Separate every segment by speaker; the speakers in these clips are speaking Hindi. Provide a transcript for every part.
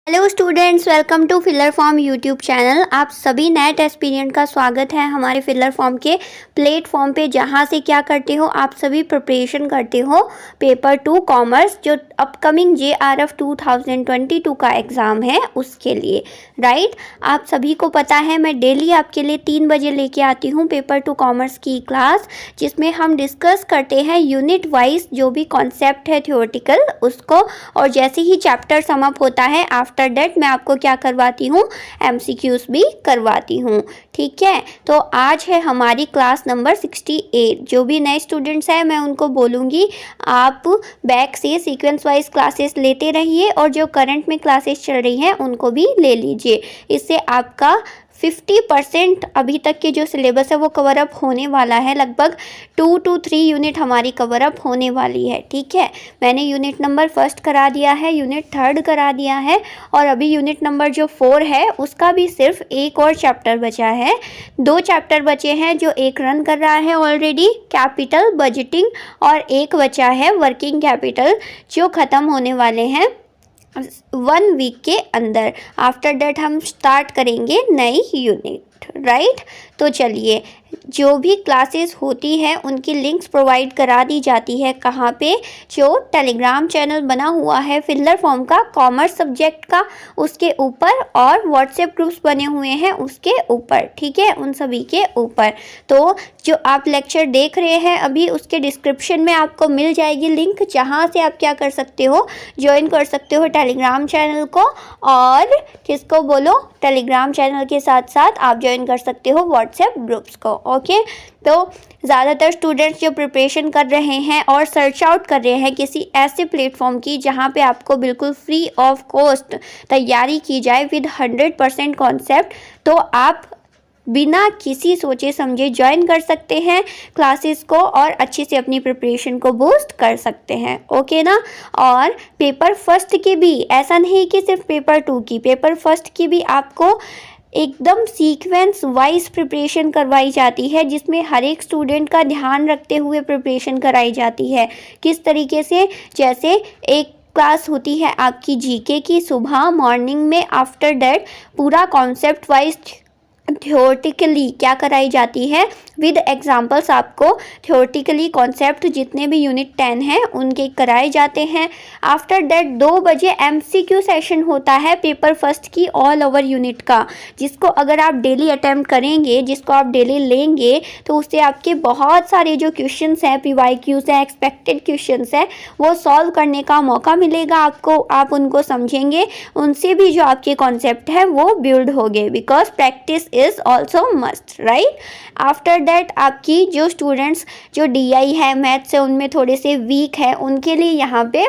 Speaker 1: Hello students, welcome to filler form YouTube channel. आप सभी नेट एस्पिरेंट का स्वागत है हमारे फिलर फॉर्म के प्लेटफॉर्म पे, जहां से क्या करते हो आप सभी प्रिपरेशन करते हो पेपर 2 कॉमर्स, जो अपकमिंग JRF 2022 का एग्ज़ाम है उसके लिए। राइट, आप सभी को पता है मैं डेली आपके लिए 3 बजे लेके आती हूँ पेपर 2 कॉमर्स की क्लास, जिसमें हम डिस्कस करते हैं यूनिट वाइज जो भी कॉन्सेप्ट है थ्योरेटिकल उसको, और जैसे ही चैप्टर समअप होता है आफ्टर दैट मैं आपको क्या करवाती हूँ, MCQs भी करवाती हूँ। ठीक है, तो आज है हमारी क्लास नंबर 68। जो भी नए स्टूडेंट्स हैं मैं उनको बोलूँगी आप बैक से सीक्वेंस वाइज क्लासेस लेते रहिए, और जो करंट में क्लासेस चल रही हैं उनको भी ले लीजिए। इससे आपका 50% अभी तक के जो सिलेबस है वो कवर अप होने वाला है। लगभग 2 to 3 यूनिट हमारी कवर अप होने वाली है। ठीक है, मैंने यूनिट नंबर 1 करा दिया है, यूनिट 3 करा दिया है, और अभी यूनिट नंबर जो 4 है उसका भी सिर्फ एक और चैप्टर बचा है। 2 चैप्टर बचे हैं, जो एक रन कर रहा है ऑलरेडी, कैपिटल बजटिंग, और एक बचा है वर्किंग कैपिटल, जो ख़त्म होने वाले हैं 1 वीक के अंदर। आफ्टर दैट हम स्टार्ट करेंगे नई यूनिट। राइट, तो चलिए, जो भी क्लासेस होती हैं उनकी लिंक्स प्रोवाइड करा दी जाती है। कहाँ पे? जो टेलीग्राम चैनल बना हुआ है फिलर फॉर्म का कॉमर्स सब्जेक्ट का, उसके ऊपर, और व्हाट्सएप ग्रुप्स बने हुए हैं उसके ऊपर। ठीक है, उन सभी के ऊपर। तो जो आप लेक्चर देख रहे हैं अभी, उसके डिस्क्रिप्शन में आपको मिल जाएगी लिंक, जहाँ से आप क्या कर सकते हो, ज्वाइन कर सकते हो टेलीग्राम चैनल को। और किसको बोलो, टेलीग्राम चैनल के साथ साथ आप ज्वाइन कर सकते हो व्हाट्सएप ग्रुप्स को। ओके, तो ज़्यादातर स्टूडेंट्स जो प्रिपरेशन कर रहे हैं और सर्च आउट कर रहे हैं किसी ऐसे प्लेटफॉर्म की जहां पे आपको बिल्कुल फ्री ऑफ कॉस्ट तैयारी की जाए विद 100% कॉन्सेप्ट, तो आप बिना किसी सोचे समझे ज्वाइन कर सकते हैं क्लासेस को, और अच्छे से अपनी प्रिपरेशन को बूस्ट कर सकते हैं। ओके ना। और पेपर फर्स्ट की भी, ऐसा नहीं कि सिर्फ पेपर 2 की, पेपर फर्स्ट की भी आपको एकदम सीक्वेंस वाइज प्रिपरेशन करवाई जाती है, जिसमें हर एक स्टूडेंट का ध्यान रखते हुए प्रिपरेशन कराई जाती है। किस तरीके से? जैसे एक क्लास होती है आपकी GK की सुबह मॉर्निंग में, आफ्टर दैट पूरा कॉन्सेप्ट वाइज थ्योरेटिकली क्या कराई जाती है विद एग्जांपल्स। आपको थ्योरेटिकली कॉन्सेप्ट जितने भी यूनिट 10 हैं उनके कराए जाते हैं। आफ्टर दैट 2 बजे MCQ सेशन होता है पेपर फर्स्ट की ऑल ओवर यूनिट का, जिसको अगर आप डेली अटैम्प्ट करेंगे, जिसको आप डेली लेंगे, तो उससे आपके बहुत सारे जो क्वेश्चंस हैं, PYQs हैं, एक्सपेक्टेड क्वेश्चंस हैं, वो सॉल्व करने का मौका मिलेगा आपको। आप उनको समझेंगे, उनसे भी जो आपके कॉन्सेप्ट है वो बिल्ड होंगे, because practice is also must. Right, after that आपकी जो स्टूडेंट्स जो DI है, मैथ्स से उनमें थोड़े से वीक है, उनके लिए यहाँ पे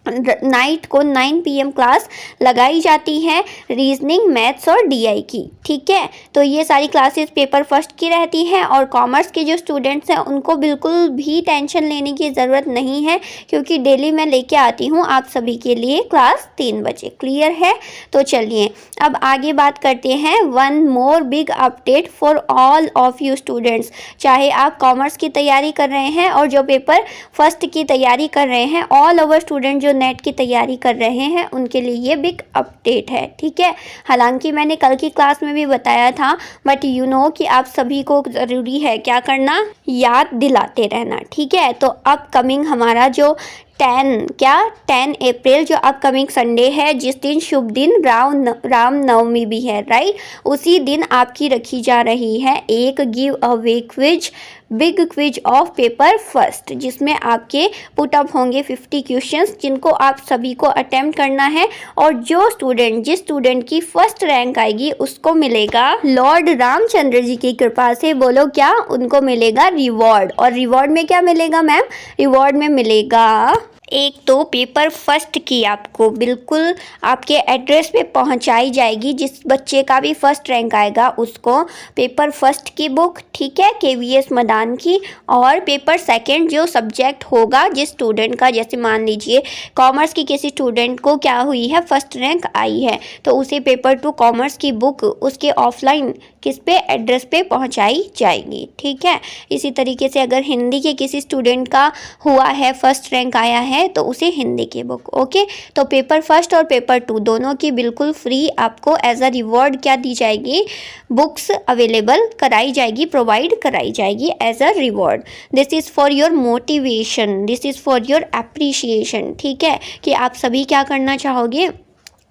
Speaker 1: नाइट को 9 PM क्लास लगाई जाती है रीजनिंग, मैथ्स और DI की। ठीक है, तो ये सारी क्लासेस पेपर फर्स्ट की रहती हैं, और कॉमर्स के जो स्टूडेंट्स हैं उनको बिल्कुल भी टेंशन लेने की ज़रूरत नहीं है, क्योंकि डेली मैं लेके आती हूँ आप सभी के लिए क्लास 3 बजे। क्लियर है? तो चलिए अब आगे बात करते हैं। 1 मोर big update for all of you students, चाहे आप कॉमर्स की तैयारी कर रहे हैं और जो पेपर फर्स्ट की तैयारी कर रहे हैं, ऑल ओवर स्टूडेंट जो नेट की तैयारी कर रहे हैं उनके लिए ये बिग अपडेट है। ठीक है, हालांकि मैंने कल की क्लास में भी बताया था, बट यू नो कि आप सभी को ज़रूरी है क्या करना, याद दिलाते रहना। ठीक है, तो अपकमिंग हमारा जो 10 अप्रैल जो अपकमिंग संडे है, जिस दिन शुभ दिन राम नवमी भी है, राइट, उसी दिन आपकी रखी जा रही है एक give away quiz, big quiz of paper first, जिसमें आपके पुट अप होंगे 50 क्वेश्चंस, जिनको आप सभी को अटेम्प्ट करना है। और जिस स्टूडेंट की फर्स्ट रैंक आएगी उसको मिलेगा लॉर्ड रामचंद्र जी की कृपा से, बोलो क्या, उनको मिलेगा रिवॉर्ड। और रिवॉर्ड में क्या मिलेगा मैम? रिवॉर्ड में मिलेगा एक तो पेपर फर्स्ट की आपको बिल्कुल आपके एड्रेस पे पहुंचाई जाएगी, जिस बच्चे का भी फर्स्ट रैंक आएगा उसको पेपर फर्स्ट की बुक, ठीक है, KVS मदान की। और पेपर सेकंड जो सब्जेक्ट होगा जिस स्टूडेंट का, जैसे मान लीजिए कॉमर्स की किसी स्टूडेंट को क्या हुई है, फर्स्ट रैंक आई है, तो उसे पेपर 2 कॉमर्स की बुक उसके ऑफलाइन किस पे, एड्रेस पे पहुंचाई जाएगी। ठीक है, इसी तरीके से अगर हिंदी के किसी स्टूडेंट का हुआ है, फर्स्ट रैंक आया है, है तो उसे हिंदी की बुक। ओके, तो पेपर फर्स्ट और पेपर 2 दोनों की बिल्कुल फ्री आपको एज अ रिवॉर्ड क्या दी जाएगी, बुक्स अवेलेबल कराई जाएगी, प्रोवाइड कराई जाएगी as a reward. This is for your motivation, this is for your appreciation. ठीक है, कि आप सभी क्या करना चाहोगे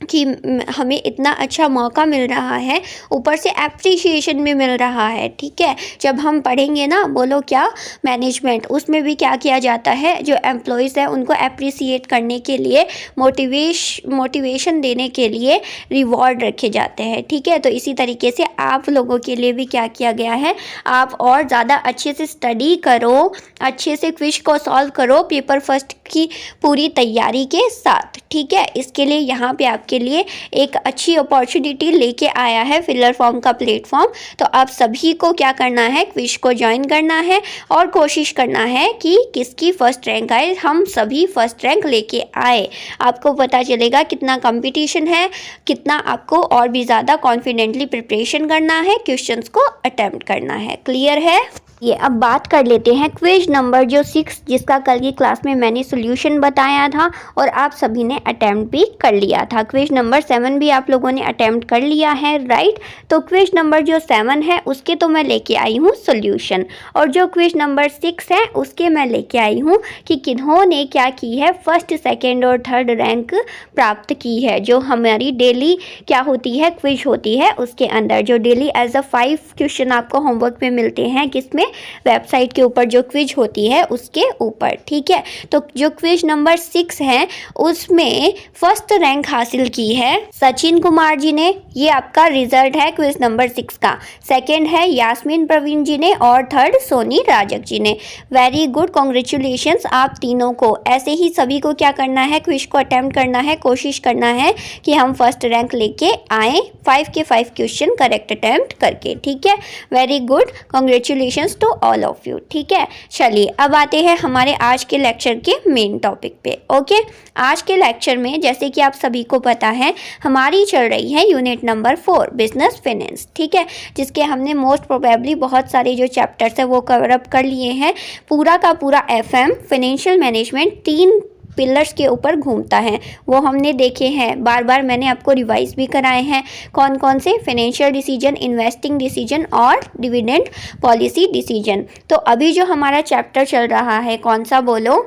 Speaker 1: कि हमें इतना अच्छा मौका मिल रहा है, ऊपर से एप्रिसिएशन भी मिल रहा है। ठीक है, जब हम पढ़ेंगे ना, बोलो क्या, मैनेजमेंट, उसमें भी क्या किया जाता है, जो एम्प्लॉयज़ है उनको अप्रिसिएट करने के लिए, मोटिवेशन देने के लिए रिवॉर्ड रखे जाते हैं। ठीक है, तो इसी तरीके से आप लोगों के लिए भी क्या किया गया है, आप और ज़्यादा अच्छे से स्टडी करो, अच्छे से क्विज को सॉल्व करो पेपर फर्स्ट की पूरी तैयारी के साथ। ठीक है, इसके लिए यहाँ पे आपके लिए एक अच्छी अपॉर्चुनिटी लेके आया है फिलर फॉर्म का प्लेटफॉर्म। तो आप सभी को क्या करना है, क्विज को ज्वाइन करना है और कोशिश करना है कि किसकी फर्स्ट रैंक आए, हम सभी फर्स्ट रैंक लेके आए। आपको पता चलेगा कितना कंपटीशन है, कितना आपको और भी ज़्यादा कॉन्फिडेंटली प्रिपरेशन करना है, क्वेश्चंस को अटेम्प्ट करना है। क्लियर है? ये अब बात कर लेते हैं क्विज नंबर जो 6, जिसका कल की क्लास में मैंने सोल्यूशन बताया था और आप सभी ने अटेम्प्ट भी कर लिया था। क्विज नंबर 7 भी आप लोगों ने अटेम्प्ट कर लिया है, राइट। तो क्विज नंबर जो 7 है उसके तो मैं लेके आई हूँ सोल्यूशन, और जो क्विज नंबर 6 है उसके मैं लेके आई हूँ कि किन्होंने क्या की है, फर्स्ट, सेकेंड और थर्ड रैंक प्राप्त की है। जो हमारी डेली क्या होती है, क्विज होती है, उसके अंदर जो डेली एज अ 5 क्वेश्चन आपको होमवर्क में मिलते हैं, किसमें, वेबसाइट के ऊपर जो क्विज होती है उसके ऊपर। ठीक है, तो जो क्विज नंबर 6 है उसमें फर्स्ट रैंक हासिल की है सचिन कुमार जी ने, ये आपका रिजल्ट है क्विज नंबर 6 का। सेकंड है यास्मीन प्रवीण जी ने और थर्ड सोनी राजक जी ने। वेरी गुड, कॉन्ग्रेचुलेशंस आप तीनों को। ऐसे ही सभी को क्या करना है, क्विज को अटेम्प्ट करना है, कोशिश करना है कि हम फर्स्ट रैंक लेके आए 5 के 5 क्वेश्चन करेक्ट अटेम्प्ट करके। ठीक है, very good, congratulations to all of you. ठीक है, चलिए अब आते हैं हमारे आज के लेक्चर के मेन टॉपिक पे। ओके, आज के लेक्चर में जैसे कि आप सभी को पता है हमारी चल रही है यूनिट नंबर 4 बिजनेस फाइनेंस। ठीक है, जिसके हमने मोस्ट प्रोबेबली बहुत सारे जो चैप्टर्स है वो कवर अप कर लिए हैं। पूरा का पूरा FM फाइनेंशियल मैनेजमेंट 3 पिलर्स के ऊपर घूमता है, वो हमने देखे हैं, बार बार मैंने आपको रिवाइज भी कराए हैं। कौन कौन से, फाइनेंशियल डिसीजन, इन्वेस्टिंग डिसीजन और डिविडेंड पॉलिसी डिसीजन। तो अभी जो हमारा चैप्टर चल रहा है कौन सा, बोलो,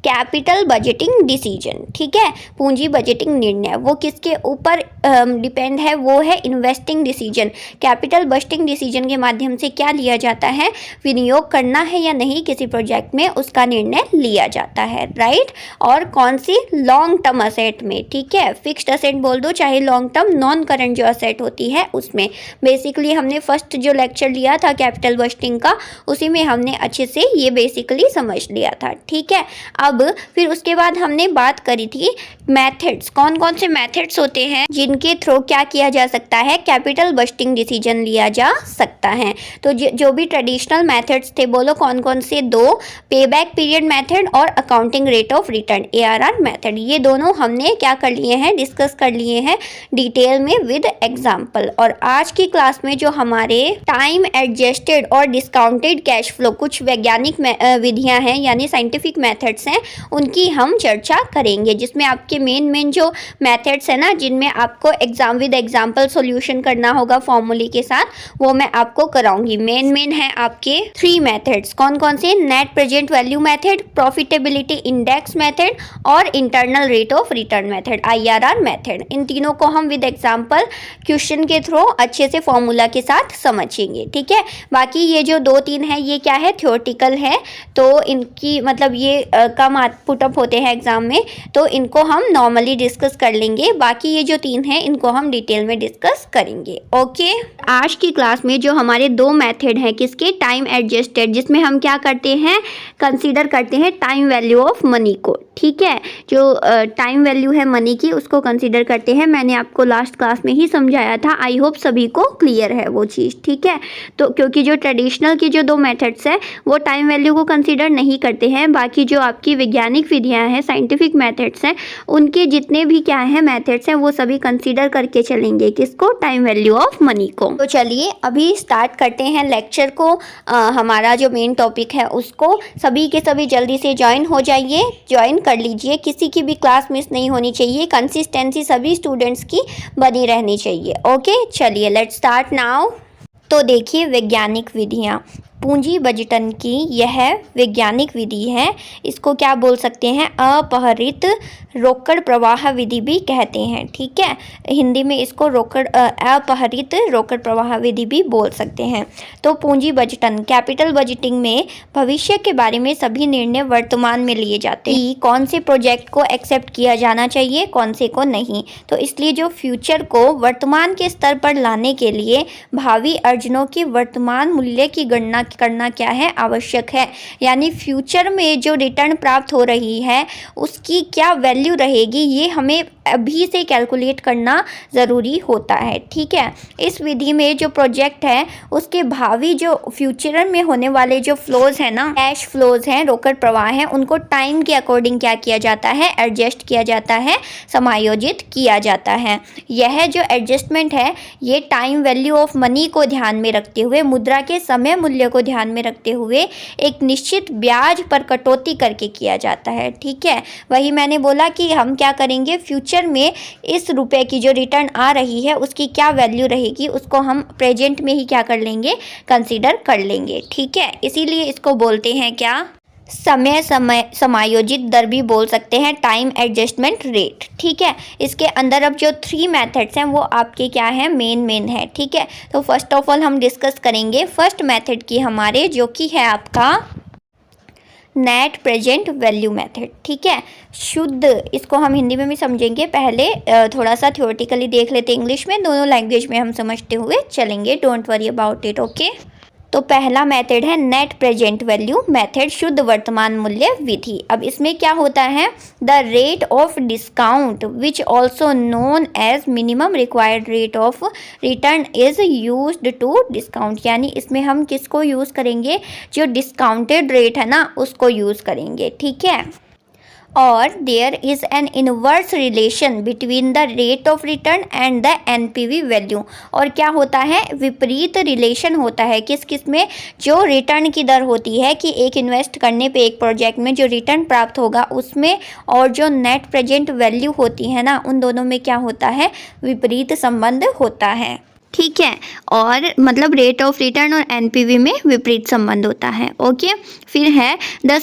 Speaker 1: कैपिटल बजटिंग डिसीजन। ठीक है, पूंजी बजटिंग निर्णय, वो किसके ऊपर डिपेंड है, वो है investing decision. Capital budgeting decision के माध्यम से क्या लिया जाता है, विनियोग करना है या नहीं किसी प्रोजेक्ट में, उसका निर्णय लिया जाता है, राइट। और कौन सी, लॉन्ग टर्म असेट में। ठीक है, फिक्स्ड असेट बोल दो चाहे लॉन्ग टर्म, नॉन करंट जो असेट होती है उसमें। बेसिकली हमने फर्स्ट जो लेक्चर लिया था कैपिटल बजटिंग का, उसी में हमने अच्छे से ये बेसिकली समझ लिया था। ठीक है, अब फिर उसके बाद हमने बात करी थी मेथड्स, कौन कौन से मेथड्स होते हैं जिनके थ्रू क्या किया जा सकता है, कैपिटल बजटिंग डिसीजन लिया जा सकता है। तो जो भी ट्रेडिशनल मेथड्स थे, बोलो कौन कौन से, 2, पे बैक पीरियड मेथड और accounting rate of return ARR method. ये दोनों हमने क्या कर लिए हैं, डिस्कस कर लिए हैं डिटेल में विद एग्जाम्पल। और आज की क्लास में जो हमारे टाइम एडजस्टेड और डिस्काउंटेड कैश फ्लो, कुछ वैज्ञानिक विधियां हैं यानी साइंटिफिक मेथड्स हैं, उनकी हम चर्चा करेंगे, जिसमें आपके मेन जो मेथड्स है ना, जिनमें आपको एग्जाम विद एग्जाम्पल सॉल्यूशन करना होगा फॉर्मूले के साथ, वो मैं आपको कराऊंगी। मेन है आपके 3 मेथड्स, कौन कौन से, net present value method, profitability index method और internal rate of return method IRR method. इन तीनों को हम विद एग्जाम्पल क्वेश्चन के थ्रू अच्छे से फॉर्मूला के साथ समझेंगे। ठीक है, बाकी ये जो 2-3 है ये क्या है, थ्योरेटिकल है, तो इनकी मतलब ये कम पुटअप होते हैं एग्जाम में, तो इनको हम नॉर्मली डिस्कस कर लेंगे। बाकी ये जो 3 हैं इनको हम डिटेल में डिस्कस करेंगे। ओके, आज की क्लास में जो हमारे 2 मेथड हैं किसके, टाइम एडजस्टेड, जिसमें हम क्या करते हैं, कंसीडर करते हैं टाइम वैल्यू ऑफ मनी को। ठीक है, जो टाइम वैल्यू है मनी की उसको कंसीडर करते हैं। मैंने आपको लास्ट क्लास में ही समझाया था, आई होप सभी को क्लियर है वो चीज़। ठीक है, तो क्योंकि जो ट्रेडिशनल की जो 2 मेथड्स है वो टाइम वैल्यू को कंसीडर नहीं करते हैं, बाकी जो आपकी वैज्ञानिक विधियां हैं, साइंटिफिक मेथड्स हैं, उनके जितने भी क्या हैं मेथड्स हैं वो सभी कंसीडर करके चलेंगे। किसको? टाइम वैल्यू ऑफ मनी को। तो चलिए अभी स्टार्ट करते हैं लेक्चर को। हमारा जो मेन टॉपिक है उसको सभी के सभी जल्दी से ज्वाइन हो जाइए, ज्वाइन कर लीजिए। किसी की भी क्लास मिस नहीं होनी चाहिए, कंसिस्टेंसी सभी स्टूडेंट्स की बनी रहनी चाहिए। ओके चलिए लेट्स स्टार्ट नाउ। तो देखिए वैज्ञानिक विधियाँ, पूंजी बजटन की यह वैज्ञानिक विधि है। इसको क्या बोल सकते हैं? अपहरित रोकड़ प्रवाह विधि भी कहते हैं। ठीक है, हिंदी में इसको अपहरित रोकड़ प्रवाह विधि भी बोल सकते हैं। तो पूंजी बजटन, कैपिटल बजटिंग में भविष्य के बारे में सभी निर्णय वर्तमान में लिए जाते हैं कि कौन से प्रोजेक्ट को एक्सेप्ट किया जाना चाहिए, कौन से को नहीं। तो इसलिए जो फ्यूचर को वर्तमान के स्तर पर लाने के लिए भावी अर्जनों की वर्तमान मूल्य की गणना करना क्या है? आवश्यक है। यानी फ्यूचर में जो रिटर्न प्राप्त हो रही है उसकी क्या वैल्यू रहेगी, ये हमें अभी से कैलकुलेट करना ज़रूरी होता है। ठीक है, इस विधि में जो प्रोजेक्ट है उसके भावी जो फ्यूचर में होने वाले जो फ्लोज हैं ना, कैश फ्लोज हैं, रोकड़ प्रवाह हैं, उनको टाइम के अकॉर्डिंग क्या किया जाता है? एडजस्ट किया जाता है, समायोजित किया जाता है। यह जो एडजस्टमेंट है ये टाइम वैल्यू ऑफ मनी को ध्यान में रखते हुए, मुद्रा के समय मूल्य को ध्यान में रखते हुए एक निश्चित ब्याज पर कटौती करके किया जाता है। ठीक है, वही मैंने बोला कि हम क्या करेंगे, फ्यूचर में इस रुपए की जो रिटर्न आ रही है उसकी क्या वैल्यू रहेगी उसको हम प्रेजेंट में ही क्या कर लेंगे? कंसीडर कर लेंगे। ठीक है, इसीलिए इसको बोलते हैं क्या? समय समायोजित दर भी बोल सकते हैं, टाइम एडजस्टमेंट रेट। ठीक है, इसके अंदर अब जो 3 मेथड्स हैं वो आपके क्या हैं? मेन है। ठीक है, तो फर्स्ट ऑफ ऑल हम डिस्कस करेंगे फर्स्ट मेथड की हमारे, जो कि है आपका नेट प्रेजेंट वैल्यू मेथड। ठीक है, शुद्ध, इसको हम हिंदी में भी समझेंगे, पहले थोड़ा सा थ्योरेटिकली देख लेते, इंग्लिश में, दोनों लैंग्वेज में हम समझते हुए चलेंगे। Don't worry about it. Okay, तो पहला मेथड है नेट प्रेजेंट वैल्यू मेथड, शुद्ध वर्तमान मूल्य विधि। अब इसमें क्या होता है? The rate of discount which also known as minimum required rate of return is used to discount. यानी इसमें हम किसको यूज़ करेंगे? जो डिस्काउंटेड रेट है ना उसको यूज़ करेंगे। ठीक है, और there is an inverse relation between the rate of return and the NPV value. और क्या होता है? विपरीत रिलेशन होता है। किस किस में? जो रिटर्न की दर होती है कि एक इन्वेस्ट करने पे एक प्रोजेक्ट में जो रिटर्न प्राप्त होगा उसमें, और जो नेट प्रेजेंट वैल्यू होती है ना, उन दोनों में क्या होता है? विपरीत संबंध होता है। ठीक है, और मतलब रेट ऑफ रिटर्न और एनपीवी में विपरीत संबंध होता है। ओके, फिर है द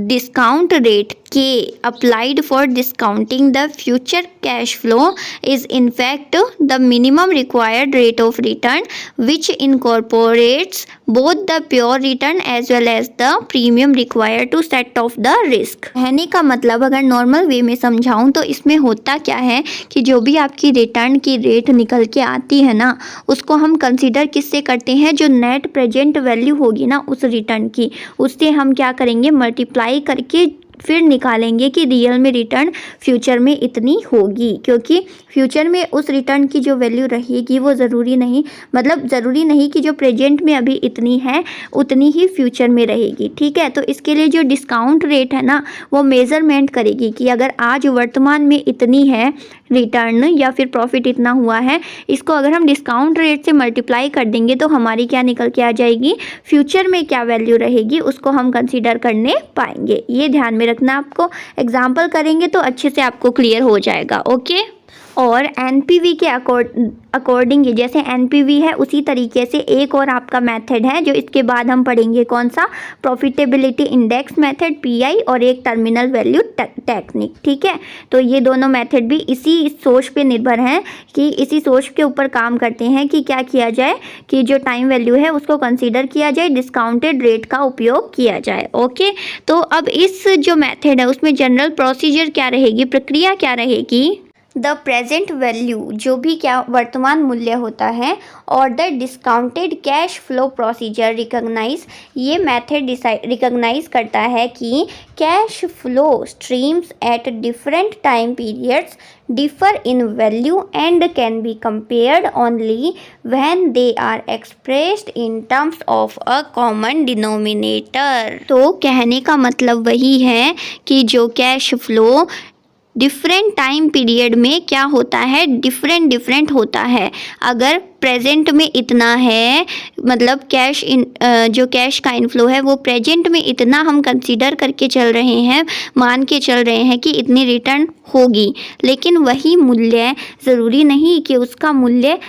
Speaker 1: डिस्काउंट रेट के applied for discounting the future cash flow is in fact the minimum required rate of return which incorporates both the pure return as well as the premium required to set off the risk. कहने का मतलब अगर नॉर्मल वे में समझाऊं तो इसमें होता क्या है कि जो भी आपकी रिटर्न की रेट निकल के आती है ना उसको हम कंसीडर किससे करते हैं? जो नेट प्रेजेंट वैल्यू होगी ना उस रिटर्न की, उससे हम क्या करेंगे? मल्टीप्लाई करके फिर निकालेंगे कि रियल में रिटर्न फ्यूचर में इतनी होगी, क्योंकि फ्यूचर में उस रिटर्न की जो वैल्यू रहेगी वो ज़रूरी नहीं कि जो प्रेजेंट में अभी इतनी है उतनी ही फ्यूचर में रहेगी। ठीक है, तो इसके लिए जो डिस्काउंट रेट है ना वो मेज़रमेंट करेगी कि अगर आज वर्तमान में इतनी है रिटर्न या फिर प्रॉफिट इतना हुआ है, इसको अगर हम डिस्काउंट रेट से मल्टीप्लाई कर देंगे तो हमारी क्या निकल के आ जाएगी? फ्यूचर में क्या वैल्यू रहेगी उसको हम कंसीडर करने पाएंगे। ये ध्यान में रखना, आपको एग्जाम्पल करेंगे तो अच्छे से आपको क्लियर हो जाएगा। ओके, और एनपीवी के अकॉर्डिंग जैसे एनपीवी है उसी तरीके से एक और आपका मेथड है जो इसके बाद हम पढ़ेंगे, कौन सा? प्रॉफिटेबिलिटी इंडेक्स मेथड, पीआई, और एक टर्मिनल वैल्यू टेक्निक। ठीक है, तो ये दोनों मेथड भी इसी सोच पे निर्भर हैं कि इसी सोच के ऊपर काम करते हैं कि क्या किया जाए कि जो टाइम वैल्यू है उसको कंसीडर किया जाए, डिस्काउंटेड रेट का उपयोग किया जाए। ओके, तो अब इस जो मेथड है उसमें जनरल प्रोसीजर क्या रहेगी, प्रक्रिया क्या रहेगी? द प्रेजेंट वैल्यू जो भी क्या वर्तमान मूल्य होता है और the discounted cash flow procedure recognise, ये मेथड रिकॉग्नाइज करता है कि cash flow streams at different time periods differ in value and can be compared only when they are expressed in terms of a common denominator। तो कहने का मतलब वही है कि जो cash flow different time period में क्या होता है, डिफरेंट होता है। अगर प्रेजेंट में इतना है, मतलब जो कैश का इनफ्लो है वो प्रेजेंट में इतना हम कंसीडर करके चल रहे हैं, मान के चल रहे हैं कि इतनी रिटर्न होगी, लेकिन वही मूल्य ज़रूरी नहीं कि उसका मूल्य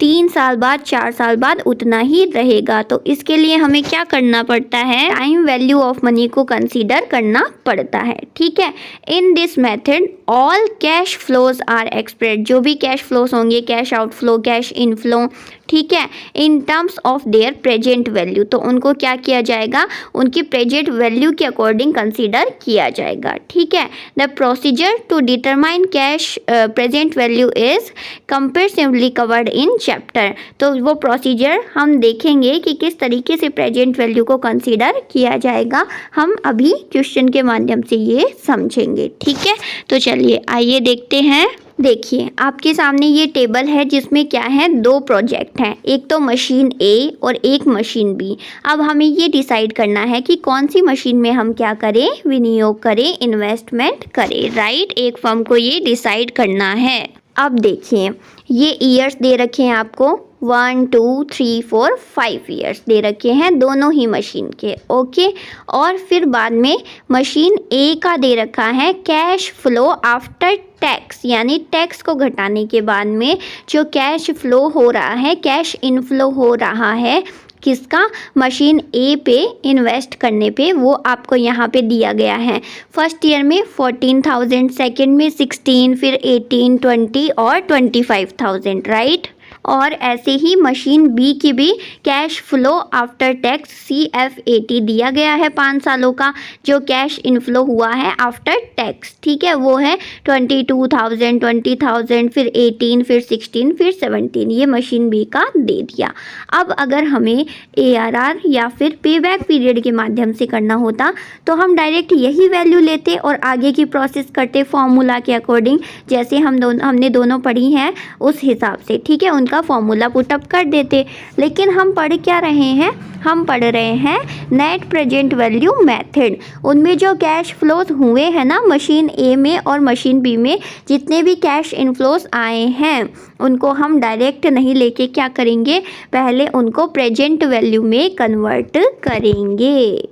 Speaker 1: 3 साल बाद 4 साल बाद उतना ही रहेगा। तो इसके लिए हमें क्या करना पड़ता है, टाइम वैल्यू ऑफ मनी को कंसीडर करना पड़ता है। ठीक है, in this method all cash flows are expressed, जो भी कैश फ्लोज होंगे, कैश आउटफ्लो, कैश इनफ्लो, ठीक है, in terms of their present value, तो उनको क्या किया जाएगा, उनकी प्रेजेंट वैल्यू के अकॉर्डिंग कंसीडर किया जाएगा। ठीक है, the procedure to determine cash present value is comparatively covered in chapter. तो वो प्रोसीजर हम देखेंगे कि किस तरीके से प्रेजेंट वैल्यू को कंसीडर किया जाएगा, हम अभी क्वेश्चन के माध्यम से ये समझेंगे। ठीक है, तो चलिए आइए देखते हैं। देखिए आपके सामने ये टेबल है जिसमें क्या है, 2 प्रोजेक्ट हैं, एक तो मशीन ए और एक मशीन बी। अब हमें ये डिसाइड करना है कि कौन सी मशीन में हम क्या करें, विनियोग करें, इन्वेस्टमेंट करें, राइट। एक फर्म को ये डिसाइड करना है। अब देखिए ये ईयर्स दे रखे हैं आपको, 1 2 3 4 5 ईयर्स दे रखे हैं दोनों ही मशीन के, ओके। और फिर बाद में मशीन ए का दे रखा है कैश फ्लो आफ्टर टैक्स, यानी टैक्स को घटाने के बाद में जो कैश फ्लो हो रहा है, कैश इनफ्लो हो रहा है, किसका, मशीन ए पे इन्वेस्ट करने पे, वो आपको यहाँ पे दिया गया है। फर्स्ट ईयर में 14,000, सेकेंड में 16, फिर 18, 20 और 25,000, राइट। और ऐसे ही मशीन बी की भी cash flow after tax CF80 दिया गया है 5 सालों का, जो कैश इनफ्लो हुआ है आफ्टर टैक्स, ठीक है, वो है 22,000, 20,000, फिर 18, फिर 16, फिर 17, ये मशीन बी का दे दिया। अब अगर हमें ARR या फिर पे बैक पीरियड के माध्यम से करना होता तो हम डायरेक्ट यही वैल्यू लेते और आगे की प्रोसेस करते फॉर्मूला के अकॉर्डिंग, जैसे हमने दोनों पढ़ी हैं उस हिसाब से, ठीक है, उनका फॉर्मूला पुटअप कर देते। लेकिन हम पढ़ क्या रहे हैं, हम पढ़ रहे हैं नेट प्रेजेंट वैल्यू मेथड। उनमें जो कैश फ्लोज हुए हैं ना, मशीन ए में और मशीन बी में जितने भी कैश इनफ्लोज आए हैं उनको हम डायरेक्ट नहीं लेके क्या करेंगे, पहले उनको प्रेजेंट वैल्यू में कन्वर्ट करेंगे।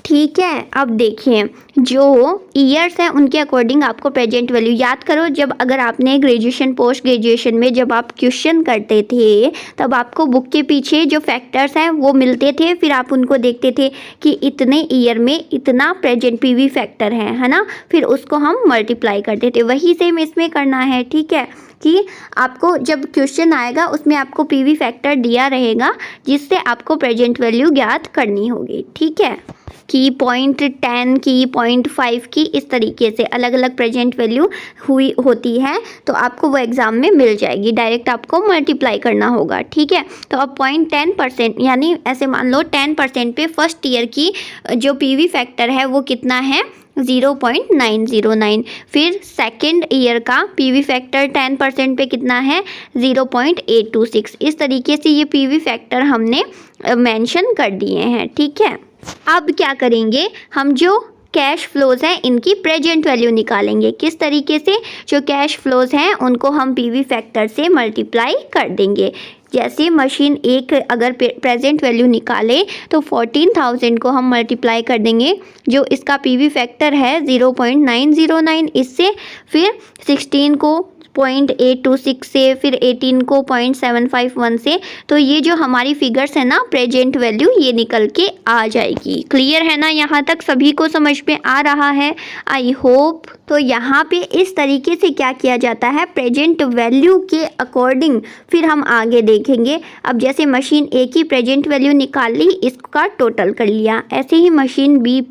Speaker 1: ठीक है, अब देखिए जो ईयर्स हैं उनके अकॉर्डिंग आपको प्रेजेंट वैल्यू याद करो। जब अगर आपने ग्रेजुएशन, पोस्ट ग्रेजुएशन में जब आप क्वेश्चन करते थे तब आपको बुक के पीछे जो फैक्टर्स हैं वो मिलते थे, फिर आप उनको देखते थे कि इतने ईयर में इतना प्रेजेंट PV फैक्टर है ना, फिर उसको हम मल्टीप्लाई करते थे। वही सेम इसमें करना है, ठीक है, कि आपको जब क्वेश्चन आएगा उसमें आपको PV फैक्टर दिया रहेगा जिससे आपको प्रेजेंट वैल्यू ज्ञात करनी होगी। ठीक है, की 0.10 की 0.5 की इस तरीके से अलग अलग प्रेजेंट वैल्यू हुई होती है, तो आपको वो एग्ज़ाम में मिल जाएगी, डायरेक्ट आपको मल्टीप्लाई करना होगा। ठीक है, तो अब 0.10% यानी ऐसे मान लो 10% पे फर्स्ट ईयर की जो PV फैक्टर है वो कितना है, 0.909। फिर सेकेंड ईयर का PV फैक्टर 10% पे कितना है, 0.826। इस तरीके से ये PV फैक्टर हमने मेंशन कर दिए हैं। ठीक है, अब क्या करेंगे, हम जो कैश फ्लोज हैं इनकी प्रेजेंट वैल्यू निकालेंगे। किस तरीके से, जो कैश फ्लोज हैं उनको हम PV फैक्टर से मल्टीप्लाई कर देंगे। जैसे मशीन एक अगर प्रेजेंट वैल्यू निकाले तो 14,000 को हम मल्टीप्लाई कर देंगे, जो इसका PV फैक्टर है 0.909 इससे, फिर 16 को 0.826 से, फिर 18 को 0.751 से, तो ये जो हमारी फिगर्स है ना प्रेजेंट वैल्यू, ये निकल के आ जाएगी। क्लियर है ना, यहाँ तक सभी को समझ में आ रहा है, आई होप। तो यहाँ पे इस तरीके से क्या किया जाता है, प्रेजेंट वैल्यू के अकॉर्डिंग फिर हम आगे देखेंगे। अब जैसे मशीन ए की प्रेजेंट वैल्यू निकाल ली, इसका टोटल कर लिया, ऐसे ही मशीन बी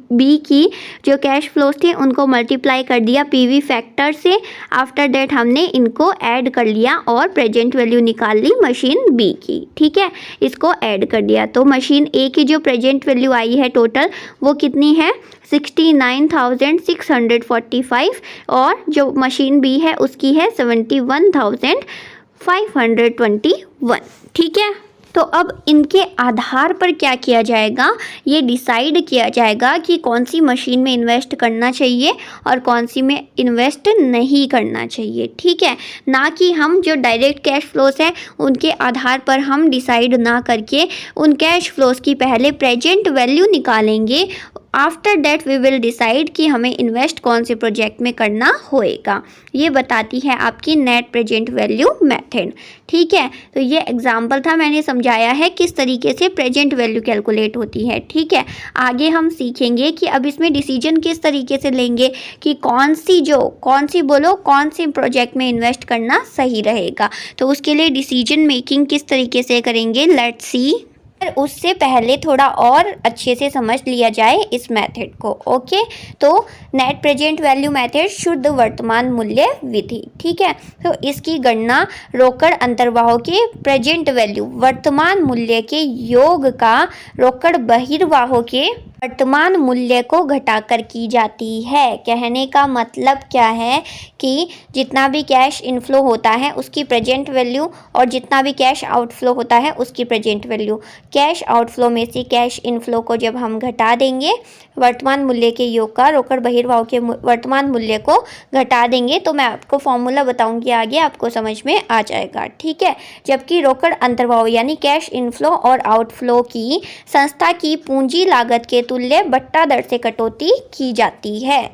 Speaker 1: की जो कैश फ्लोज थे उनको मल्टीप्लाई कर दिया पीवी फैक्टर से। आफ्टर दैट हमने इनको ऐड कर लिया और प्रेजेंट वैल्यू निकाल ली मशीन बी की। ठीक है, इसको ऐड कर दिया तो मशीन ए की जो प्रेजेंट वैल्यू आई है टोटल वो कितनी है, 69,645 और जो मशीन बी है उसकी है 71,521। ठीक है, तो अब इनके आधार पर क्या किया जाएगा, ये डिसाइड किया जाएगा कि कौन सी मशीन में इन्वेस्ट करना चाहिए और कौन सी में इन्वेस्ट नहीं करना चाहिए। ठीक है, ना कि हम जो डायरेक्ट कैश फ्लोस हैं उनके आधार पर हम डिसाइड ना करके उन कैश फ्लोस की पहले प्रेजेंट वैल्यू निकालेंगे। After that we will decide कि हमें इन्वेस्ट कौन से प्रोजेक्ट में करना होएगा। ये बताती है आपकी नेट प्रेजेंट वैल्यू मेथड। ठीक है, तो ये एग्जाम्पल था, मैंने समझाया है किस तरीके से प्रेजेंट वैल्यू कैलकुलेट होती है। ठीक है, आगे हम सीखेंगे कि अब इसमें डिसीजन किस तरीके से लेंगे कि कौन सी प्रोजेक्ट में इन्वेस्ट करना सही रहेगा। तो उसके लिए डिसीजन मेकिंग किस तरीके से करेंगे, लेट्स सी। पर उससे पहले थोड़ा और अच्छे से समझ लिया जाए इस मेथड को। ओके, तो नेट प्रेजेंट वैल्यू मेथड शुद्ध वर्तमान मूल्य विधि। ठीक है, तो इसकी गणना रोकड़ अंतर्वाहों के प्रेजेंट वैल्यू वर्तमान मूल्य के योग का रोकड़ बहिर्वाहों के वर्तमान मूल्य को घटाकर की जाती है। कहने का मतलब क्या है कि जितना भी कैश इनफ्लो होता है उसकी प्रेजेंट वैल्यू और जितना भी कैश आउटफ्लो होता है उसकी प्रेजेंट वैल्यू, कैश आउटफ्लो में से कैश इनफ्लो को जब हम घटा देंगे वर्तमान मूल्य के योग का रोकड़ बहिर्वाह के वर्तमान मूल्य को घटा देंगे, तो मैं आपको फॉर्मूला बताऊंगी आगे, आपको समझ में आ जाएगा। ठीक है, जबकि रोकड़ अंतर्वाह यानी कैश इनफ्लो और आउटफ्लो की संस्था की पूंजी लागत के तुल्य बट्टा दर से कटौती की जाती है।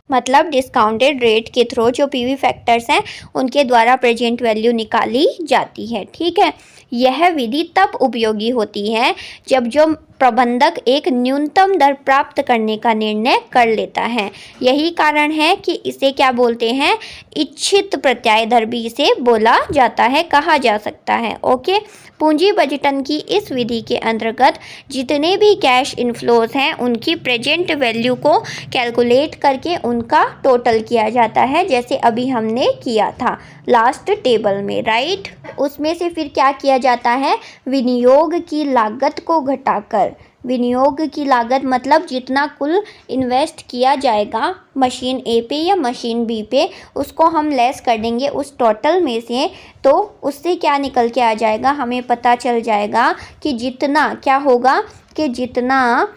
Speaker 1: मतलब डिस्काउंटेड रेट के थ्रू जो पीवी फैक्टर्स हैं उनके द्वारा प्रेजेंट वैल्यू निकाली जाती है। ठीक है, यह विधि तब उपयोगी होती है जब जो प्रबंधक एक न्यूनतम दर प्राप्त करने का निर्णय कर लेता है। यही कारण है कि इसे क्या बोलते हैं, इच्छित प्रत्याय दर भी इसे बोला जाता है, कहा जा सकता है। ओके, पूंजी बजटन की इस विधि के अंतर्गत जितने भी कैश इनफ्लोज हैं उनकी प्रेजेंट वैल्यू को कैलकुलेट करके उनका टोटल किया जाता है, जैसे अभी हमने किया था लास्ट टेबल में, राइट। उसमें से फिर क्या किया जाता है, विनियोग की लागत को घटाकर, विनियोग की लागत मतलब जितना कुल इन्वेस्ट किया जाएगा मशीन ए पे या मशीन बी पे, उसको हम लेस कर देंगे उस टोटल में से। तो उससे क्या निकल के आ जाएगा, हमें पता चल जाएगा कि जितना क्या होगा, कि जितना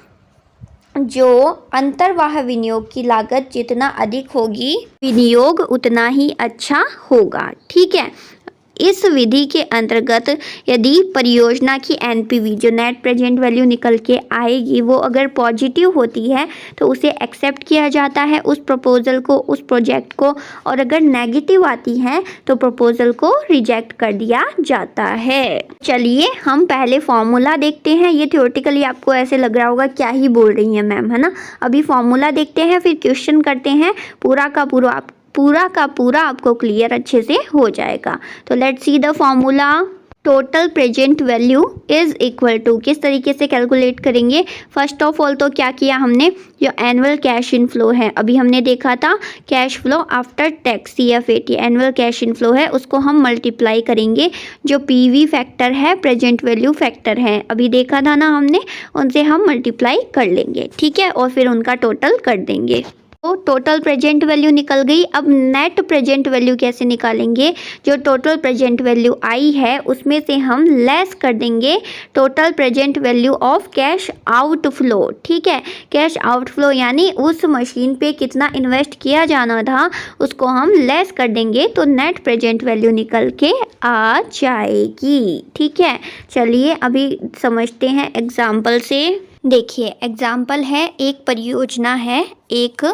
Speaker 1: जो अंतर्वाह विनियोग की लागत जितना अधिक होगी विनियोग उतना ही अच्छा होगा। ठीक है, इस विधि के अंतर्गत यदि परियोजना की एनपीवी जो नेट प्रेजेंट वैल्यू निकल के आएगी वो अगर पॉजिटिव होती है तो उसे एक्सेप्ट किया जाता है उस प्रपोजल को, उस प्रोजेक्ट को, और अगर नेगेटिव आती है तो प्रपोजल को रिजेक्ट कर दिया जाता है। चलिए हम पहले फॉर्मूला देखते हैं। ये थ्योरेटिकली आपको ऐसे लग रहा होगा क्या ही बोल रही है मैम, है ना। अभी फॉर्मूला देखते हैं फिर क्वेश्चन करते हैं, पूरा का पूरा आपको क्लियर अच्छे से हो जाएगा। तो let's see the formula. Total present value is equal to, किस तरीके से कैलकुलेट करेंगे। फर्स्ट ऑफ ऑल तो क्या किया हमने, जो एनुअल कैश इनफ्लो है अभी हमने देखा था, cash flow after tax CFAT annual cash inflow है, उसको हम मल्टीप्लाई करेंगे जो PV फैक्टर है, प्रेजेंट वैल्यू फैक्टर है, अभी देखा था ना हमने, उनसे हम मल्टीप्लाई कर लेंगे। ठीक है, और फिर उनका टोटल कर देंगे। तो टोटल प्रेजेंट वैल्यू निकल गई। अब नेट प्रेजेंट वैल्यू कैसे निकालेंगे, जो टोटल प्रेजेंट वैल्यू आई है उसमें से हम लेस कर देंगे total present value of cash outflow. ठीक है, कैश आउटफ्लो यानी उस मशीन पे कितना इन्वेस्ट किया जाना था उसको हम लेस कर देंगे तो नेट प्रेजेंट वैल्यू निकल के आ जाएगी। ठीक है, चलिए अभी समझते हैं एग्जाम्पल से। देखिए एग्जाम्पल है, एक परियोजना है, एक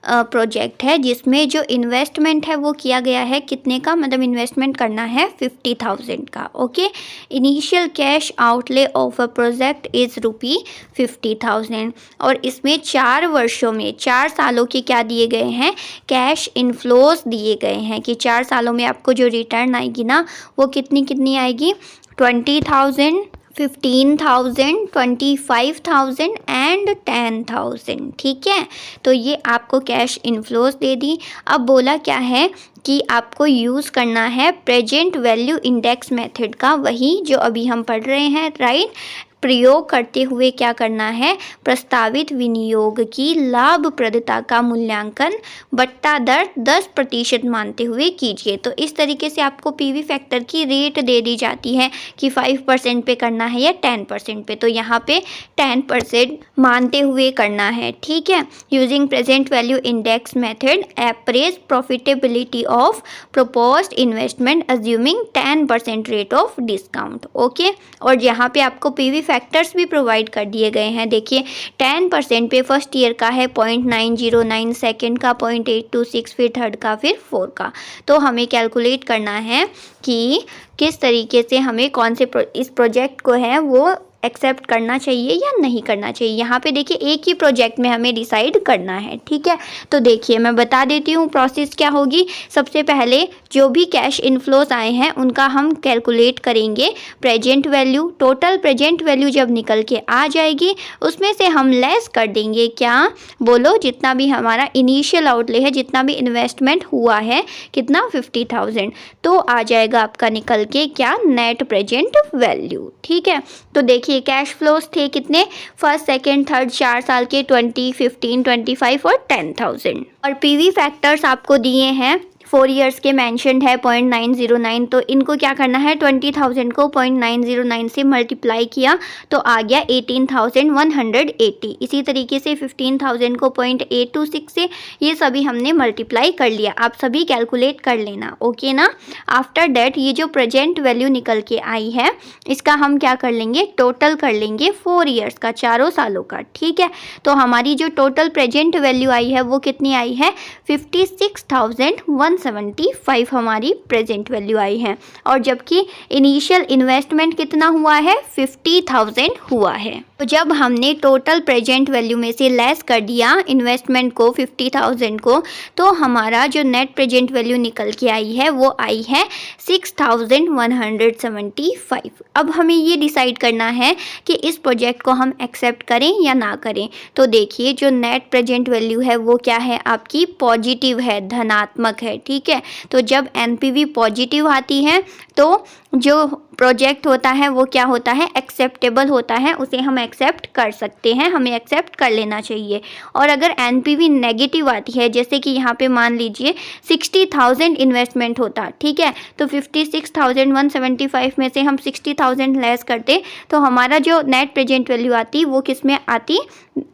Speaker 1: प्रोजेक्ट है जिसमें जो इन्वेस्टमेंट है वो किया गया है कितने का, मतलब इन्वेस्टमेंट करना है 50,000 का। Okay, initial cash outlay of a project is ₹50,000 और इसमें 4 वर्षों में 4 सालों के क्या दिए गए हैं, कैश इनफ्लोस दिए गए हैं कि 4 सालों में आपको जो रिटर्न आएगी ना वो कितनी आएगी, 20,000, 15,000, 25,000 एंड 10,000। ठीक है, तो ये आपको कैश इनफ्लोस दे दी। अब बोला क्या है कि आपको यूज़ करना है प्रेजेंट वैल्यू इंडेक्स मेथड का, वही जो अभी हम पढ़ रहे हैं, राइट। प्रयोग करते हुए क्या करना है, प्रस्तावित विनियोग की लाभप्रदता का मूल्यांकन बट्टा दर 10% मानते हुए कीजिए। तो इस तरीके से आपको पीवी फैक्टर की रेट दे दी जाती है कि 5% पे करना है या 10% पे, तो यहाँ पे 10% मानते हुए करना है। ठीक है, using present value index method appraise profitability of proposed investment assuming 10% rate of discount. Okay, और यहाँ पे आपको पीवी फैक्टर्स भी प्रोवाइड कर दिए गए हैं। देखिए 10% पे फर्स्ट ईयर का है 0.909, सेकंड का 0.826, फिर थर्ड का, फिर 4 का। तो हमें कैलकुलेट करना है कि किस तरीके से हमें कौन से इस प्रोजेक्ट को है वो एक्सेप्ट करना चाहिए या नहीं करना चाहिए। यहाँ पे देखिए एक ही प्रोजेक्ट में हमें डिसाइड करना है। ठीक है, तो देखिए मैं बता देती हूँ प्रोसेस क्या होगी। सबसे पहले जो भी कैश इनफ्लोस आए हैं उनका हम कैलकुलेट करेंगे present value. Total present value जब निकल के आ जाएगी उसमें से हम लेस कर देंगे क्या, बोलो, जितना भी हमारा इनिशियल आउटले है, जितना भी इन्वेस्टमेंट हुआ है, कितना, 50,000, तो आ जाएगा आपका निकल के क्या, नेट प्रेजेंट वैल्यू। ठीक है, तो देखिए कैश फ्लोस थे कितने, फर्स्ट सेकंड थर्ड 4 साल के, 20, 15, 25 और 10,000। और पीवी फैक्टर्स आपको दिए हैं 4 इयर्स के मैंशनड है 0.909, तो इनको क्या करना है, 20,000 को 0.909 से मल्टीप्लाई किया तो आ गया 18,180। इसी तरीके से 15,000 को 0.826 से, ये सभी हमने मल्टीप्लाई कर लिया। आप सभी कैलकुलेट कर लेना, ओके ना। आफ्टर डेट ये जो प्रेजेंट वैल्यू निकल के आई है इसका हम क्या कर लेंगे, टोटल कर लेंगे 4 इयर्स का, 4 सालों का। ठीक है, तो हमारी जो टोटल प्रेजेंट वैल्यू आई है वो कितनी आई है, 56,175 हमारी प्रेजेंट वैल्यू आई है। और जबकि इनिशियल इन्वेस्टमेंट कितना हुआ है, 50,000 हुआ है। तो जब हमने टोटल प्रेजेंट वैल्यू में से लेस कर दिया इन्वेस्टमेंट को, 50,000 को, तो हमारा जो नेट प्रेजेंट वैल्यू निकल के आई है वो आई है 6,175। अब हमें ये डिसाइड करना है कि इस प्रोजेक्ट को हम एक्सेप्ट करें या ना करें। तो देखिए जो नेट प्रेजेंट वैल्यू है वो क्या है, आपकी पॉजिटिव है, धनात्मक है। ठीक है, तो जब एनपीवी पॉजिटिव आती है तो जो प्रोजेक्ट होता है वो क्या होता है, एक्सेप्टेबल होता है, उसे हम एक्सेप्ट कर सकते हैं, हमें एक्सेप्ट कर लेना चाहिए। और अगर एनपीवी नेगेटिव आती है, जैसे कि यहाँ पे मान लीजिए 60,000 इन्वेस्टमेंट होता, ठीक है, तो 56,175 में से हम 60,000 लेस करते तो हमारा जो नेट प्रेजेंट वैल्यू आती वो किस में आती,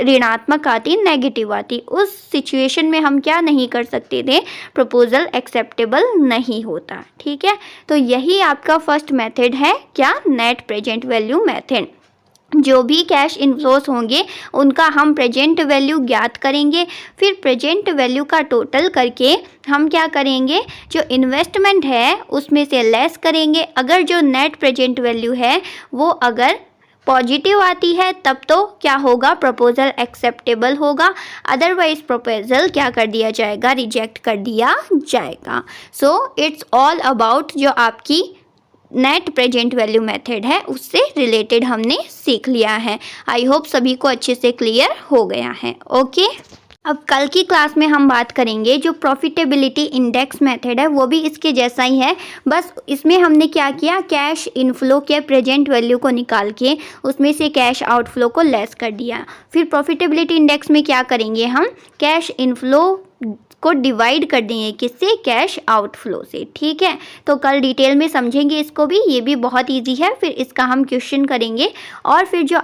Speaker 1: ऋणात्मक आती, नेगेटिव आती। उस सिचुएशन में हम क्या नहीं कर सकते थे, प्रपोजल एक्सेप्टेबल नहीं होता। ठीक है, तो यही आपका फर्स्ट मेथड है क्या, नेट प्रेजेंट वैल्यू मेथड। जो भी कैश इनफ्लोस होंगे उनका हम प्रेजेंट वैल्यू ज्ञात करेंगे, फिर प्रेजेंट वैल्यू का टोटल करके हम क्या करेंगे, जो इन्वेस्टमेंट है उसमें से लेस करेंगे। अगर जो नेट प्रेजेंट वैल्यू है वो अगर पॉजिटिव आती है तब तो क्या होगा, प्रपोजल एक्सेप्टेबल होगा, अदरवाइज प्रपोजल क्या कर दिया जाएगा, रिजेक्ट कर दिया जाएगा। सो इट्स ऑल अबाउट जो आपकी नेट प्रेजेंट वैल्यू मेथड है उससे रिलेटेड हमने सीख लिया है। आई होप सभी को अच्छे से क्लियर हो गया है। ओके, अब कल की क्लास में हम बात करेंगे जो प्रॉफिटेबिलिटी इंडेक्स मेथड है वो भी इसके जैसा ही है, बस इसमें हमने क्या किया, कैश इनफ्लो के प्रेजेंट वैल्यू को निकाल के उसमें से कैश आउटफ्लो को लेस कर दिया। फिर प्रॉफिटेबिलिटी इंडेक्स में क्या करेंगे, हम कैश इनफ्लो को डिवाइड कर देंगे किससे, कैश आउटफ्लो से। ठीक है, तो कल डिटेल में समझेंगे इसको भी, ये भी बहुत इजी है। फिर इसका हम क्वेश्चन करेंगे और फिर जो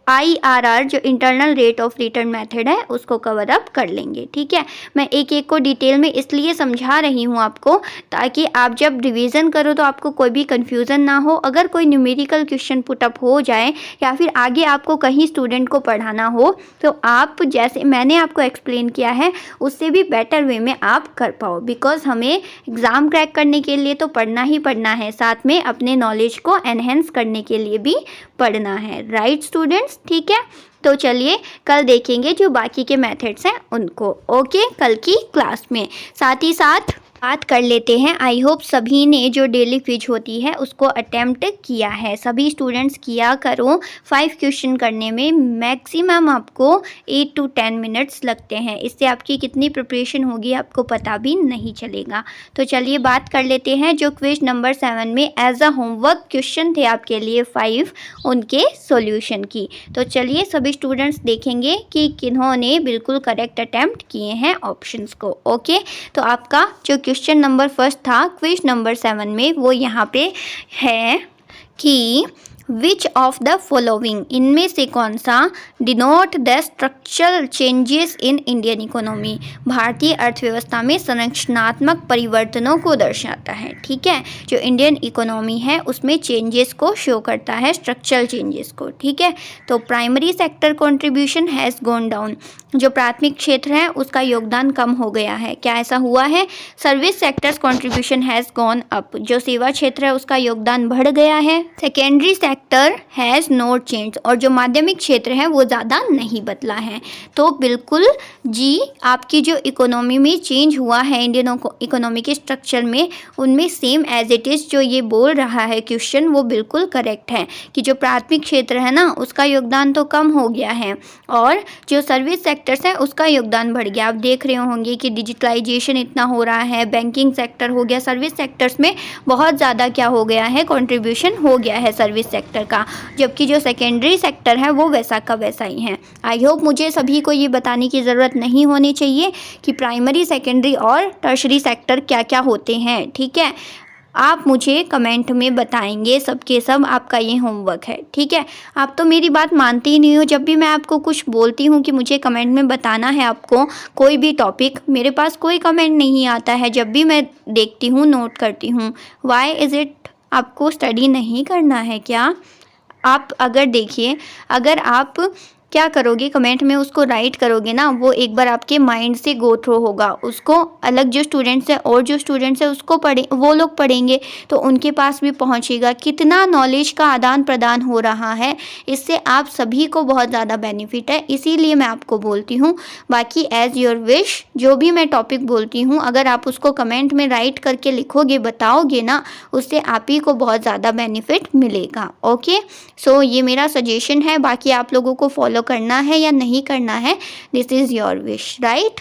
Speaker 1: IRR जो internal rate of return method है उसको कवर अप कर लेंगे। ठीक है, मैं एक एक को डिटेल में इसलिए समझा रही हूँ आपको ताकि आप जब रिवीजन करो तो आपको कोई भी कंफ्यूजन ना हो। अगर कोई न्यूमेरिकल क्वेश्चन पुटअप हो जाए या फिर आगे आपको कहीं स्टूडेंट को पढ़ाना हो तो आप जैसे मैंने आपको एक्सप्लेन किया है उससे भी बेटर वे में आप कर पाओ, बिकॉज हमें एग्ज़ाम क्रैक करने के लिए तो पढ़ना ही पढ़ना है, साथ में अपने नॉलेज को एनहेंस करने के लिए भी पढ़ना है। राइट स्टूडेंट्स, ठीक है, तो चलिए कल देखेंगे जो बाकी के मेथड्स हैं उनको। ओके, कल की क्लास में साथ ही साथ बात कर लेते हैं। आई होप सभी ने जो डेली क्विज होती है उसको अटेम्प्ट किया है। सभी स्टूडेंट्स किया करो। 5 क्वेश्चन करने में मैक्सिमम आपको 8 to 10 मिनट्स लगते हैं। इससे आपकी कितनी प्रिपरेशन होगी आपको पता भी नहीं चलेगा। तो चलिए बात कर लेते हैं जो क्विज नंबर 7 में एज अ होमवर्क क्वेश्चन थे आपके लिए 5, उनके सॉल्यूशन की। तो चलिए सभी स्टूडेंट्स देखेंगे कि किन्होंने बिल्कुल करेक्ट अटेम्प्ट किए हैं ऑप्शंस को। ओके, तो आपका जो क्वेश्चन नंबर फर्स्ट था क्विज नंबर 7 में वो यहाँ पे है कि विच ऑफ द फॉलोइंग, इनमें से कौन सा denote the structural changes in Indian economy, भारतीय अर्थव्यवस्था में संरचनात्मक परिवर्तनों को दर्शाता है। ठीक है, जो इंडियन इकोनॉमी है उसमें चेंजेस को शो करता है, स्ट्रक्चरल चेंजेस को। ठीक है, तो primary sector contribution has gone down, जो प्राथमिक क्षेत्र है उसका योगदान कम हो गया है। क्या ऐसा हुआ है? Service sectors contribution has gone up, जो सेवा क्षेत्र है उसका योगदान बढ़ गया है। Secondary sector has not change, और जो माध्यमिक क्षेत्र है वो ज़्यादा नहीं बदला है। तो बिल्कुल जी, आपकी जो इकोनॉमी में चेंज हुआ है इंडियन इकोनॉमी के स्ट्रक्चर में, उनमें सेम एज इट इज़ जो ये बोल रहा है क्वेश्चन वो बिल्कुल करेक्ट है कि जो प्राथमिक क्षेत्र है ना उसका योगदान तो कम हो गया है और जो सर्विस सेक्टर्स हैं उसका योगदान बढ़ गया। आप देख रहे होंगे कि डिजिटलाइजेशन इतना हो रहा है, बैंकिंग सेक्टर हो गया, सर्विस सेक्टर्स में बहुत ज़्यादा क्या हो गया है, कंट्रीब्यूशन हो गया है सर्विस सेक्टर का, जबकि जो सेकेंडरी सेक्टर है वो वैसा का वैसा ही है। आई होप मुझे सभी को ये बताने की ज़रूरत नहीं होनी चाहिए कि प्राइमरी, सेकेंडरी और टर्शरी सेक्टर क्या क्या होते हैं। ठीक है, आप मुझे कमेंट में बताएंगे सबके सब, आपका ये होमवर्क है। ठीक है, आप तो मेरी बात मानते ही नहीं हो। जब भी मैं आपको कुछ बोलती हूँ कि मुझे कमेंट में बताना है आपको कोई भी टॉपिक, मेरे पास कोई कमेंट नहीं आता है। जब भी मैं देखती हूँ नोट करती हूँ। Why is it? आपको स्टडी नहीं करना है क्या? आप अगर देखिए, अगर आप क्या करोगे, कमेंट में उसको राइट करोगे ना, वो एक बार आपके माइंड से गो थ्रू होगा, उसको अलग जो स्टूडेंट्स हैं और जो स्टूडेंट्स हैं उसको वो लोग पढ़ेंगे तो उनके पास भी पहुंचेगा। कितना नॉलेज का आदान प्रदान हो रहा है, इससे आप सभी को बहुत ज़्यादा बेनिफिट है, इसीलिए मैं आपको बोलती हूँ। बाकी एज योर विश, जो भी मैं टॉपिक बोलती हूँ अगर आप उसको कमेंट में राइट करके लिखोगे, बताओगे ना, उससे आप ही को बहुत ज़्यादा बेनिफिट मिलेगा। ओके, सो ये मेरा सजेशन है। बाकी आप लोगों को फॉलो करना है या नहीं करना है, this is your wish. Right,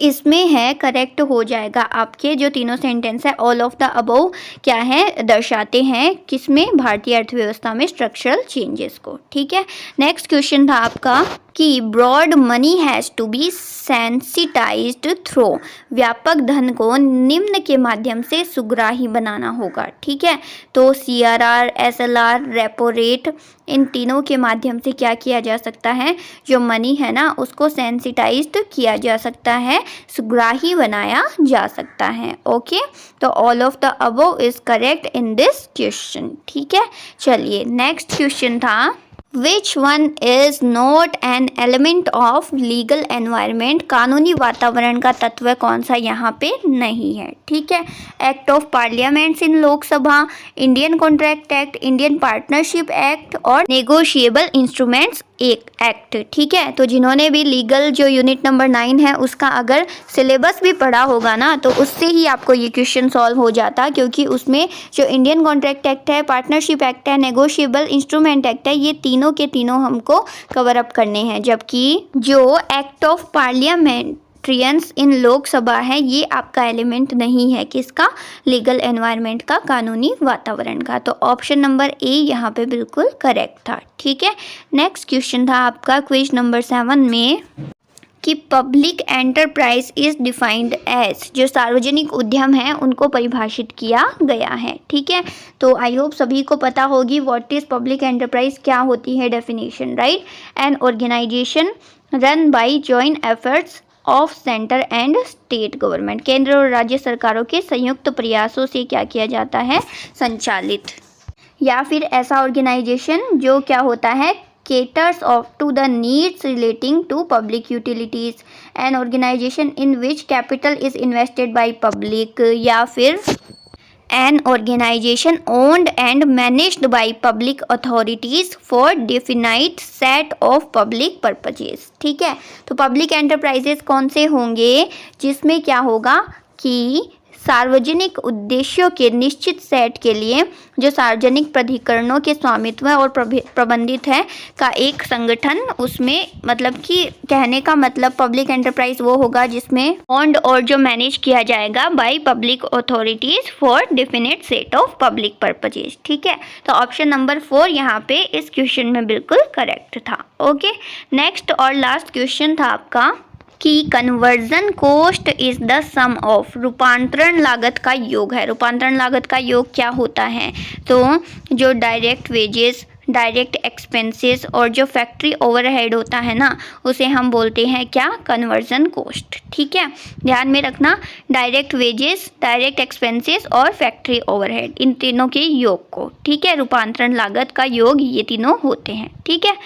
Speaker 1: इसमें है करेक्ट हो जाएगा। आपके जो तीनों सेंटेंस है ऑल ऑफ द अबव क्या है, दर्शाते हैं किसमें, भारतीय अर्थव्यवस्था में स्ट्रक्चरल चेंजेस को। ठीक है, नेक्स्ट क्वेश्चन था आपका कि broad money has to be sensitised through, व्यापक धन को निम्न के माध्यम से सुग्राही बनाना होगा। ठीक है, तो CRR, SLR, रेपो रेट, इन तीनों के माध्यम से क्या किया जा सकता है, जो मनी है ना उसको सेंसिटाइज्ड किया जा सकता है, सुग्राही बनाया जा सकता है। ओके, तो all of the above is correct in this question. ठीक है, चलिए नेक्स्ट क्वेश्चन था which one is not an element of legal environment, कानूनी वातावरण का तत्व कौन सा यहाँ पे नहीं है। ठीक है, act of parliaments in Lok Sabha, Indian contract act, Indian partnership act और नेगोशिएबल इंस्ट्रूमेंट्स एक्ट। ठीक है, तो जिन्होंने भी लीगल जो यूनिट नंबर 9 है उसका अगर सिलेबस भी पढ़ा होगा ना तो उससे ही आपको ये क्वेश्चन सॉल्व हो जाता, क्योंकि उसमें जो इंडियन कॉन्ट्रैक्ट एक्ट है, पार्टनरशिप एक्ट है, नेगोशिएबल इंस्ट्रूमेंट एक्ट है, ये तीनों के तीनों हमको कवर अप करने हैं। जबकि जो एक्ट ऑफ पार्लियामेंट्रियंस इन लोकसभा है ये आपका एलिमेंट नहीं है, किसका, लीगल एनवायरनमेंट का, कानूनी वातावरण का। तो ऑप्शन नंबर ए यहाँ पे बिल्कुल करेक्ट था। ठीक है, नेक्स्ट क्वेश्चन था आपका क्विज नंबर 7 में कि public enterprise is defined as, जो सार्वजनिक उद्यम है उनको परिभाषित किया गया है। ठीक है, तो आई होप सभी को पता होगी व्हाट इज पब्लिक एंटरप्राइज, क्या होती है definition, right. An organisation run by joint efforts of centre and state government, केंद्र और राज्य सरकारों के संयुक्त प्रयासों से क्या किया जाता है, संचालित। या फिर ऐसा ऑर्गेनाइजेशन जो क्या होता है, caters to the needs relating to public utilities, an organization in which capital is invested by public, या फिर an organization owned and managed by public authorities for definite set of public purposes। ठीक है, तो पब्लिक एंटरप्राइजेस कौन से होंगे, जिसमें क्या होगा कि सार्वजनिक उद्देश्यों के निश्चित सेट के लिए जो सार्वजनिक प्राधिकरणों के स्वामित्व और प्रबंधित है का एक संगठन, उसमें मतलब कि कहने का मतलब पब्लिक एंटरप्राइज वो होगा जिसमें ओन्ड और जो मैनेज किया जाएगा by public authorities for definite set of public purposes. ठीक है, तो ऑप्शन नंबर 4 यहाँ पे इस क्वेश्चन में बिल्कुल करेक्ट था। ओके, नेक्स्ट और लास्ट क्वेश्चन था आपका कि conversion cost is the sum of, रूपांतरण लागत का योग है। रूपांतरण लागत का योग क्या होता है, तो जो डायरेक्ट वेजेस, डायरेक्ट एक्सपेंसेस और जो फैक्ट्री ओवरहेड होता है ना, उसे हम बोलते हैं क्या, कन्वर्जन कॉस्ट। ठीक है, ध्यान में रखना, डायरेक्ट वेजेस, डायरेक्ट एक्सपेंसेस और फैक्ट्री ओवरहेड, इन तीनों के योग को, ठीक है, रूपांतरण लागत का योग ये तीनों होते हैं। ठीक है,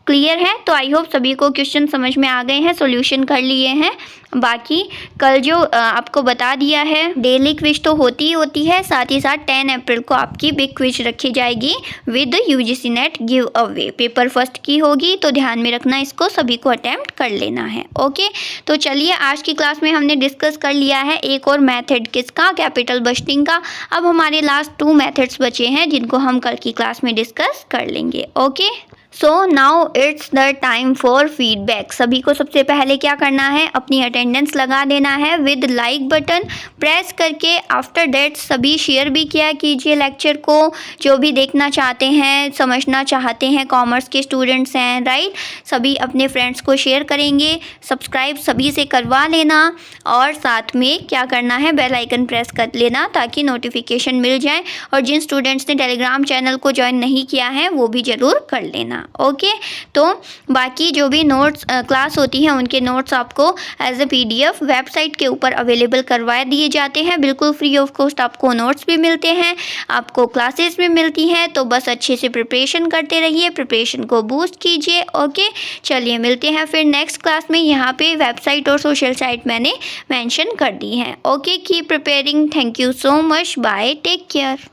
Speaker 1: क्लियर है। तो आई होप सभी को क्वेश्चन समझ में आ गए हैं, सॉल्यूशन कर लिए हैं। बाकी कल जो आपको बता दिया है, डेली क्विज तो होती ही होती है, साथ ही साथ 10 अप्रैल को आपकी बिग क्विज रखी जाएगी with UGC net give away, paper first की होगी, तो ध्यान में रखना, इसको सभी को अटेम्प्ट कर लेना है। ओके, तो चलिए आज की क्लास में हमने डिस्कस कर लिया है एक और मेथड, किसका, कैपिटल बस्टिंग का। अब हमारे लास्ट 2 मेथड्स बचे हैं जिनको हम कल की क्लास में डिस्कस कर लेंगे। Okay, so now it's the time for feedback. सभी को सबसे पहले क्या करना है, अपनी अटेंडेंस लगा देना है विद लाइक बटन प्रेस करके। आफ्टर दैट सभी शेयर भी किया कीजिए लेक्चर को, जो भी देखना चाहते हैं, समझना चाहते हैं, कॉमर्स के स्टूडेंट्स हैं, राइट, सभी अपने फ्रेंड्स को शेयर करेंगे। सब्सक्राइब सभी से करवा लेना और साथ में क्या करना है, बेल आइकन प्रेस कर लेना ताकि नोटिफिकेशन मिल जाए। और जिन स्टूडेंट्स ने टेलीग्राम चैनल को ज्वाइन नहीं किया है वो भी ज़रूर कर लेना। ओके, तो बाकी जो भी नोट्स क्लास होती हैं उनके नोट्स आपको एज ए PDF वेबसाइट के ऊपर अवेलेबल करवा दिए जाते हैं, बिल्कुल फ्री ऑफ कॉस्ट आपको नोट्स भी मिलते हैं, आपको क्लासेस भी मिलती हैं। तो बस अच्छे से प्रिपरेशन करते रहिए, प्रिपरेशन को बूस्ट कीजिए। ओके, चलिए मिलते हैं फिर नेक्स्ट क्लास में। यहाँ पे वेबसाइट और सोशल साइट मैंने मेंशन कर दी हैं। Okay, keep preparing, thank you so much, bye, take care.